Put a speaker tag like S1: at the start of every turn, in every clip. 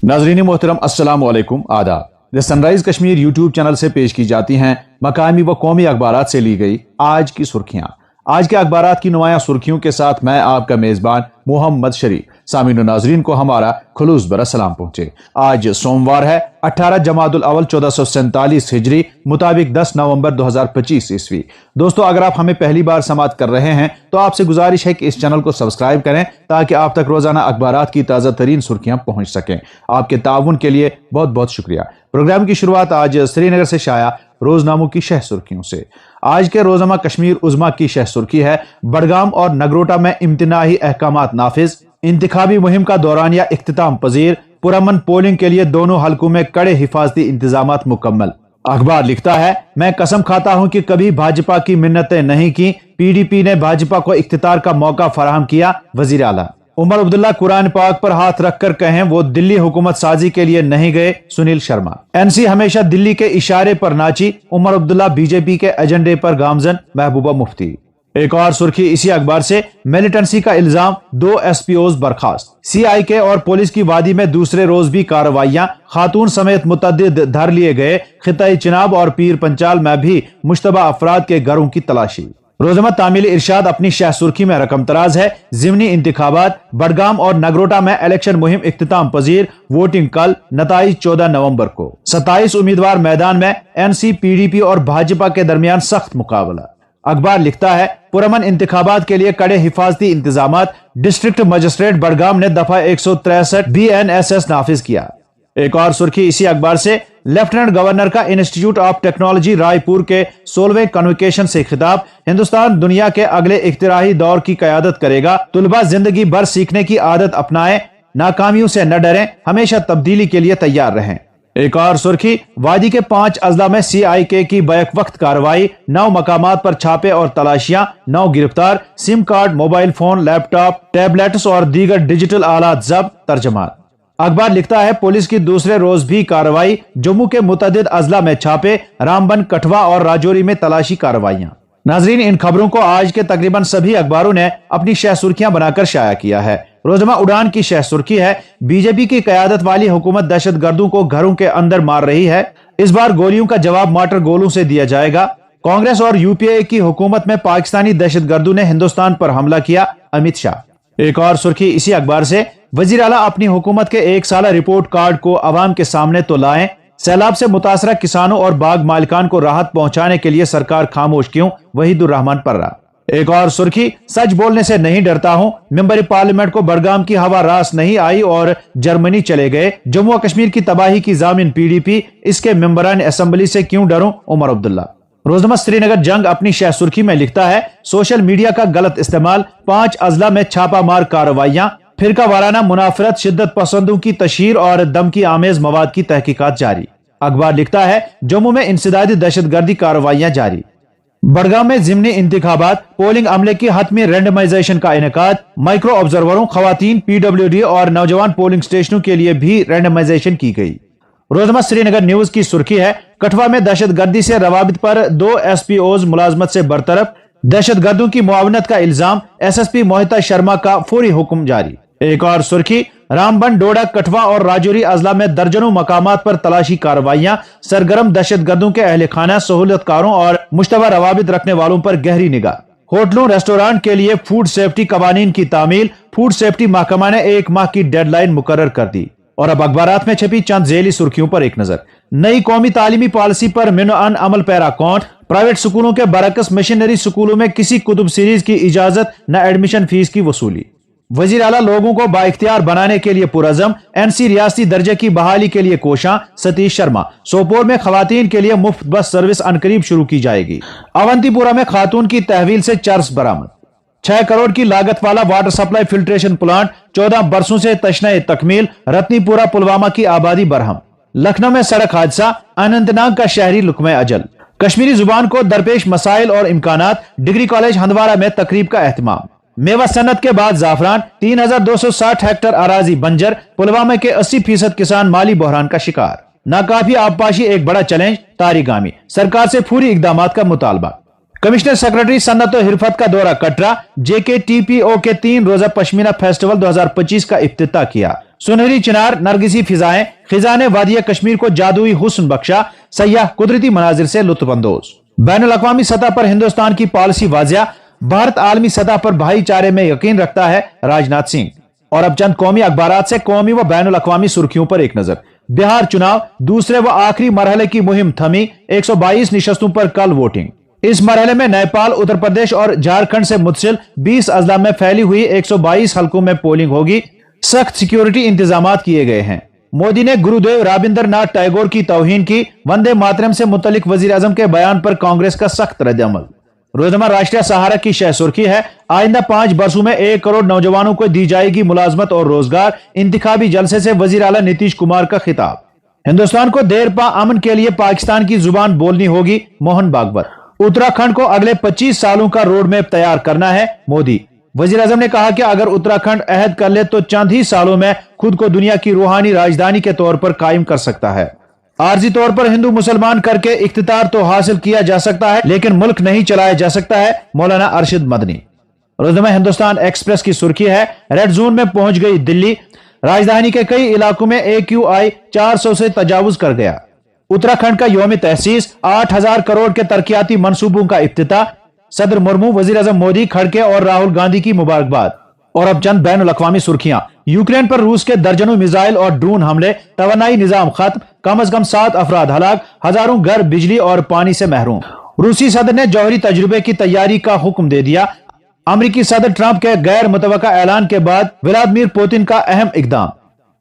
S1: नाज़रीन मोहतरम अस्सलाम वालेकुम आदाब। The sunrise Kashmir YouTube channel से पेश की जाती हैं मकामी व कौमी अखबारात से ली गई आज की सुर्खियां। आज के अखबारात की नुमायां सुर्खियों के साथ मैं आपका मेजबान मोहम्मद शरीफ। सामीन व नाज़रीन को हमारा खुलूस भरा सलाम पहुंचे। आज सोमवार है 18 जमादुल अव्वल 1447 हिजरी मुताबिक 10 नवंबर 2025 ईस्वी। दोस्तों, अगर आप हमें पहली बार समाअत कर रहे हैं तो आपसे गुजारिश है कि इस चैनल को सब्सक्राइब करें ताकि आप तक रोजाना अखबारात की ताज़ा तरीन सुर्खियां पहुंच सकें। आपके ताउन के लिए बहुत बहुत शुक्रिया। प्रोग्राम की शुरुआत आज श्रीनगर से शाया रोजनामों की शह सुर्खियों से। आज के रोजनामा कश्मीर उज़्मा की शह सुर्खी है, बडगाम और नगरोटा में इम्तिनाही अहकामात नाफिज, इंतखाबी मुहिम का दौरानिया इख्तिताम पजीर, पुरअमन पोलिंग के लिए दोनों हलकों में कड़े हिफाजती इंतजामात मुकम्मल। अखबार लिखता है, मैं कसम खाता हूं कि कभी भाजपा की मिन्नतें नहीं की, पीडीपी ने भाजपा को इख्तितार का मौका फराहम किया। वजीर आला उमर अब्दुल्ला कुरान पाक पर हाथ रखकर कहें वो दिल्ली हुकूमत साजी के लिए नहीं गए। सुनील शर्मा एनसी हमेशा दिल्ली के इशारे पर नाची, उमर अब्दुल्ला बीजेपी के एजेंडे पर गामजन। महबूबा मुफ्ती एक और सुर्खी इसी अखबार से, मिलिटेंसी का इल्जाम, 2 एसपीओज बर्खास्त। सीआईके और पुलिस की वादी में दूसरे रोज भी कार्रवाइयां, खातून समेत मुतअद्दिद धर लिए गए। खिताई चिनाब और पीर पंचाल में भी मुश्तबा अफराद के घरों की तलाशी। रोजमा तामील इरशाद अपनी शाह सुर्खी में रकम तराज है, जिमनी इंतखाबात, बडगाम और नगरोटा में इलेक्शन मुहिम इख्तिताम पजीर, वोटिंग कल, नताइज 14 नवंबर को। 27 उम्मीदवार मैदान में, एनसी पीडीपी और भाजपा के दरमियान सख्त मुकाबला। अखबार लिखता है, पुरअमन इंतखाबात के लिए कड़े हिफाजती इंतजामात, डिस्ट्रिक्ट मजिस्ट्रेट बडगाम ने दफा 163 BNSS नाफिज किया। एक और सुर्खी इसी अखबार से, लेफ्टिनेंट गवर्नर का इंस्टीट्यूट ऑफ टेक्नोलॉजी रायपुर के 16वें कन्वोकेशन से खिताब, हिंदुस्तान दुनिया के अगले इख्तिराही दौर की क़यादत करेगा, तुलबा जिंदगी भर सीखने की आदत अपनाएं, नाकामियों से न डरें, हमेशा तब्दीली के लिए तैयार रहें। एक और सुर्खी, वादी के 5 अजला में सीआईके की बैक वक्त कार्रवाई, 9 मकामात पर छापे और तलाशियां, 9 गिरफ्तार, SIM card, mobile phone, laptop, tablets और दीगर डिजिटल आलात जब्त। तर्जमा अखबार लिखता है, पुलिस की दूसरे रोज भी कार्रवाई, जम्मू के मुतअद्दिद अजला में छापे, रामबन, कठवा और राजौरी में तलाशी कार्रवाइयां। नाजरीन, इन खबरों को आज के तकरीबन सभी अखबारों ने अपनी शह सुर्खियां बनाकर शाया किया है। रोजमा उड़ान की शह सुर्खी है, बीजेपी की कयादत वाली हुकूमत दहशतगर्दों को घरों के अंदर मार रही है, इस बार गोलियों का जवाब माटर गोलों से दिया जाएगा। कांग्रेस और यूपीए की हुकूमत में पाकिस्तानी दहशतगर्दों ने हिंदुस्तान पर हमला किया। अमित शाह एक और सुर्खी इसी अखबार से, वजीर आला अपनी हुकूमत के 1 साला रिपोर्ट कार्ड को अवाम के सामने तो लाएं, सैलाब से मुतासरा किसानों और बाग मालिकान को राहत पहुंचाने के लिए सरकार खामोश क्यों। वहीदुर रहमान पर्रा एक और सुर्खी, सच बोलने से नहीं डरता हूं, मेंबर पार्लियामेंट को बडगाम की हवा रास नहीं आई और जर्मनी चले गए, जम्मू कश्मीर की तबाही की जामिन पीडीपी, इसके मेंबरान असेंबली से क्यों डरूं। उमर अब्दुल्ला रोजमा श्रीनगर जंग अपनी शह सुर्खी में लिखता है, सोशल मीडिया का गलत इस्तेमाल, 5 अजला में छापामार कार्रवाइयां, फिरका वाराना मुनाफरत, शिद्दत पसंदों की तशहीर और धमकी आमेज मवाद की तहकीकात जारी। अखबार लिखता है, जम्मू में इंसदादी दहशतगर्दी कार्रवाइयां जारी। बडगाम में जिमनी इंतखाबात, पोलिंग अमले की हतमी रैंडमाइजेशन का इनेकाद, माइक्रो ऑब्जर्वरों, खवातीन, पीडब्ल्यूडी और नौजवान पोलिंग स्टेशनों के लिए भी रैंडमाइजेशन की गई। रोजमा श्रीनगर न्यूज की सुर्खी है, कठवा में दहशतगर्दी से रवाबित पर 2 एसपीओज मुलाजमत से बरतरफ, दहशतगर्दों की मुआवनत का इल्जाम, एसएसपी मोहिता शर्मा का फौरी हुक्म जारी। एक और सुर्खी, रामबन, डोडा, कठवा और राजौरी अजला में दर्जनों मकामात पर तलाशी कार्रवाइयां, सरगर्म दहशतगर्दों के अहले खाना, सहूलतकारों और मुश्तबा रवाबित रखने वालों पर गहरी निगाह। होटलों रेस्टोरेंट के लिए फूड सेफ्टी कवानीन की तामील, फूड सेफ्टी महकमा ने 1 माह की डेडलाइन मुकर्रर कर दी। और अब अखबारात में छपी चंद झेली सुर्खियों पर एक नजर। नई कौमी तालीमी पॉलिसी पर मिनअन अमल पैरा कौंट, प्राइवेट स्कूलों के बरकस मिशनरी स्कूलों में किसी कुतुब सीरीज की इजाजत, न एडमिशन फीस की वसूली। वजीर आला लोगों को बाइख्तियार बनाने के लिए पुरअज़म, एनसी रियासती दर्जे की बहाली के लिए कोशां। सतीश शर्मा सोपोर में खवातीन के लिए मुफ्त बस सर्विस अनकरीब शुरू की जाएगी। अवंतीपुरा में खातून की तहवील से चर्स बरामद। 6 करोड़ की लागत वाला वाटर सप्लाई फिल्ट्रेशन प्लांट 14 बरसों से तशने तकमील। रत्नीपुरा पुलवामा की आबादी बरहम। लखनऊ में सड़क हादसा, अनंतनाग का शहरी लुक्मे अजल। कश्मीरी जुबान को दरपेश मसाइल और इम्कानात, डिग्री कॉलेज हंदवारा में तकरीब का एहतमाम। मेवा सनत के बाद जाफरान, 3260 हेक्टर अराजी बंजर। पुलवामा के 80% किसान माली बहरान का शिकार। नाकाफी आबपाशी एक बड़ा चैलेंज, तारिगामी सरकार से फौरी इकदामात का मुतालबा। कमिश्नर सेक्रेटरी सन्नत और हिरफत का दौरा कटरा। जेकेटीपीओ के 3 रोजा पश्मीना फेस्टिवल 2025 का इफ्तिताह किया। सुनहरी चिनार नरगिसी फिजाएं, खिजा ने वादिया कश्मीर को जादुई हुस्न बख्शा, सयाह कुदरती मनाजिर से लुत्फ अंदोज। बैनुल अक़वामी सतह पर हिंदुस्तान की पॉलिसी वाजिया, भारत आलमी सतह पर भाईचारे में यकीन रखता है, राजनाथ सिंह। और अब चंद कौमी अखबारात से कौमी व बैनुल अक़वामी सुर्खियों पर एक नजर। बिहार चुनाव दूसरे व आखिरी मरहले की मुहिम थमी, 122 निशस्तों पर कल वोटिंग। इस मरहले में नेपाल, उत्तर प्रदेश और झारखंड से मुत्सिल 20 अजला में फैली हुई 122 हलकों में पोलिंग होगी। सख्त सिक्योरिटी इंतजाम किए गए हैं। मोदी ने गुरुदेव रविंद्रनाथ टैगोर की तौहीन की, वंदे मातरम से मुतल्लिक वजीर आजम के बयान पर कांग्रेस का सख्त रद्दअमल। रोजनामा राष्ट्रीय सहारा की शह सुर्खी है, आइंदा 5 बरसों में 1 करोड़ नौजवानों को दी जाएगी मुलाजमत और रोजगार, इंतखाबी जलसे से वजीर आला नीतीश कुमार का खिताब। हिंदुस्तान को देरपा अमन के लिए पाकिस्तान की जुबान बोलनी होगी, मोहन भागवत। उत्तराखंड को अगले 25 सालों का रोड मैप तैयार करना है, मोदी। वजीर आजम ने कहा कि अगर उत्तराखंड अहद कर ले तो चंद ही सालों में खुद को दुनिया की रूहानी राजधानी के तौर पर कायम कर सकता है। आर्जी तौर पर हिंदू मुसलमान करके इख्तितार तो हासिल किया जा सकता है, लेकिन मुल्क नहीं चलाया जा सकता है, मौलाना अरशद मदनी। रोजनामा हिंदुस्तान एक्सप्रेस की सुर्खी है, रेड जोन में पहुंच गई दिल्ली, राजधानी के कई इलाकों में AQI 400 से तजावुज कर गया। उत्तराखंड का यौम तहसीस, 8000 करोड़ के तरक्याती मंसूबों का इफ्तिताह, सदर मुर्मू, वजीर आजम मोदी, खड़गे और राहुल गांधी की मुबारकबाद। और अब चंद बैनुल अक़वामी सुर्खियां। यूक्रेन पर रूस के दर्जनों मिसाइल और ड्रोन हमले, तवानाई निजाम खत्म, कम से कम 7 अफराद हलाक, हजारों घर बिजली और पानी से महरूम। रूसी सदर ने जौहरी तजुर्बे की तैयारी का हुक्म दे दिया। अमरीकी सदर ट्रंप के गैर मुतवक्का ऐलान के बाद व्लादिमीर पुतिन का अहम इकदाम।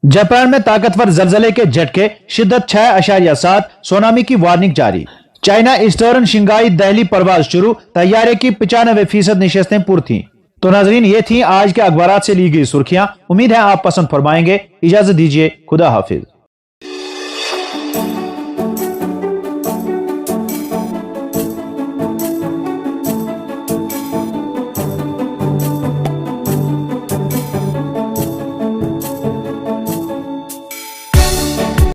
S1: जापान में ताकतवर जलजले के झटके, शिद्दत 6.7, सुनामी की वार्निंग जारी। चाइना ईस्टर्न शिंगाई दिल्ली परवाज शुरू, तैयारे की 95% निशस्तें पुर थी। तो नाजरीन, ये थी आज के अखबारात से ली गई सुर्खियां। उम्मीद है आप पसंद फरमाएंगे। इजाजत दीजिए, खुदा हाफिज।